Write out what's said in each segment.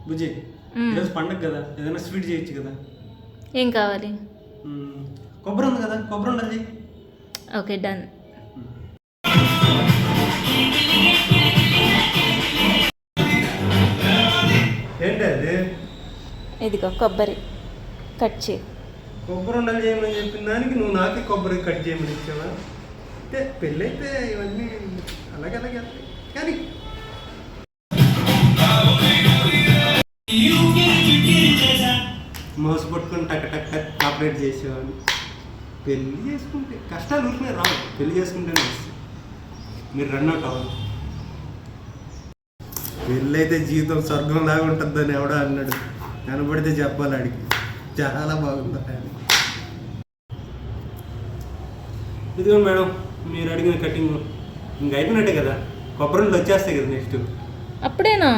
బుజ్జి ఈరోజు పండగ కదా, ఏదైనా స్వీట్ చేయొచ్చు కదా. ఏం కావాలి? కొబ్బరి ఉంది కదా, కొబ్బరి ఉండాలి. Okay, done. ఏంటి అది? ఇదిగో కొబ్బరి కట్ చేయి. కొబ్బరి ఉండాలి చేయమని చెప్పిన దానికి నువ్వు నాకే కొబ్బరి కట్ చేయమని ఇచ్చావా? అంటే పెళ్ళైతే ఇవన్నీ అలాగే అలాగే కానీ మౌస్ పట్టుకొని టక్ టక్ టక్ ఆపరేట్ చేసేవాడిని. పెళ్ళి చేసుకుంటే కష్టాలు ఊరికే రావు, పెళ్ళి చేసుకుంటేనే వస్తాయి. మీరు రన్అట్ అవ్వదు. పెళ్ళి అయితే జీవితం స్వర్గంలాగా ఉంటుందని ఎవడో అన్నాడు. కనబడితే చెప్పాలి అడిగి, చాలా బాగుంది. ఇదిగో మేడం, మీరు అడిగిన కటింగ్ ఇంక అయిపోయినట్టే కదా. కొబ్బరి నుండి వచ్చేస్తాయి కదా నెక్స్ట్. అప్పుడేనా?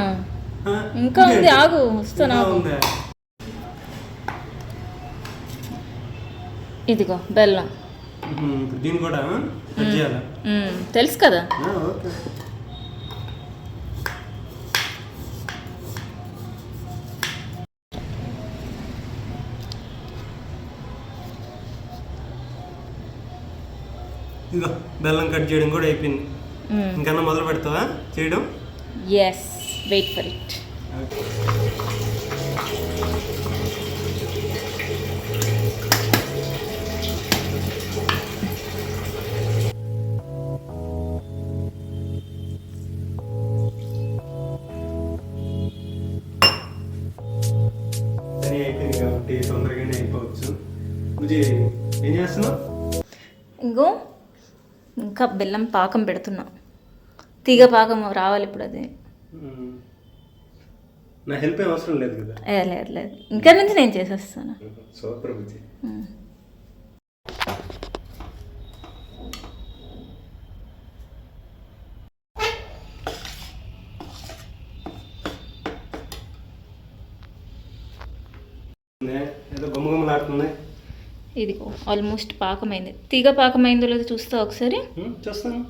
ఇంకా ఉంది, ఆగు వస్తాను. ఇదిగో బెల్లం. దీన్ని కూడా కట్ చేయాలా? తెలుసు కదా. ఓకే. ఇదిగో బెల్లం కట్ చేయడం కూడా అయిపోయింది. ఇంకన్నా మొదలు పెడతావా చేయడం? Yes, wait for it. అయిపోయింది కాబట్టి తొందరగానే అయిపోవచ్చు. ఏం చేస్తున్నావు? ఇంకో ఇంకా బెల్లం పాకం పెడుతున్నా. తీగ పాకం రావాలి ఇప్పుడు. అది నా హెల్ప్ ఏం అవసరం లేదు కదా? లేదు లేదు, ఇంకా నుంచి నేను చేసేస్తాను. సూపర్ బుజ్జి. ఏదో గుమ్మగుమ్మలాడుతుంది. ఇది ఆల్మోస్ట్ పాకమైంది. తీగ పాకమైందో లేదో చూస్తా ఒకసారి. చూస్తాను.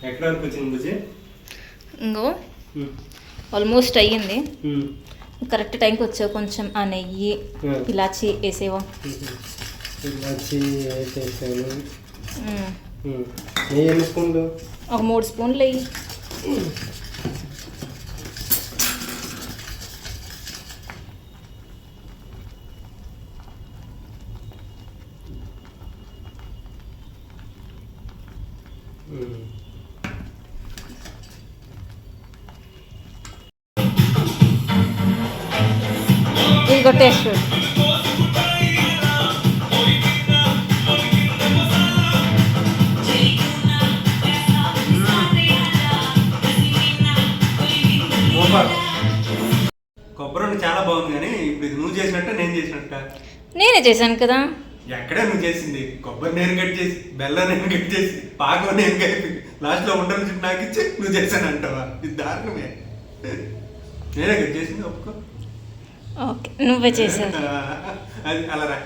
ఎక్కడ వరకు వచ్చింది బుజ్జి? ఇంకో ఆల్మోస్ట్ అయ్యింది. కరెక్ట్ టైంకి వచ్చావు. కొంచెం ఆ నెయ్యి, ఇలాచి వేసేవా? ఇలాచి వేసేసాను. నెయ్యి ఎన్ని స్పూన్లు? ఒక 3 స్పూన్లు వేయి. ఇదిగో టేస్ట్ చూడు. కొబ్బరి చాలా బాగుంది, కానీ ఇప్పుడు ఇది నువ్వు చేసినట్ట నేను చేసినట్ట? నేనే చేశాను కదా. ఎక్కడే నువ్వు చేసింది? కొబ్బరి నేను కట్ చేసి, బెల్లం నేను కట్ చేసి, పాకం నేను కలిపి, లాస్ట్లో ఉండలు చుట్టూ నాకు ఇచ్చి నువ్వు చేశాను అంటావా? ఇది దారుణమే. నేనే కట్ చేసింది, ఒప్పుకో. ఓకే, నువ్వే చేసావు. అది అలా రా.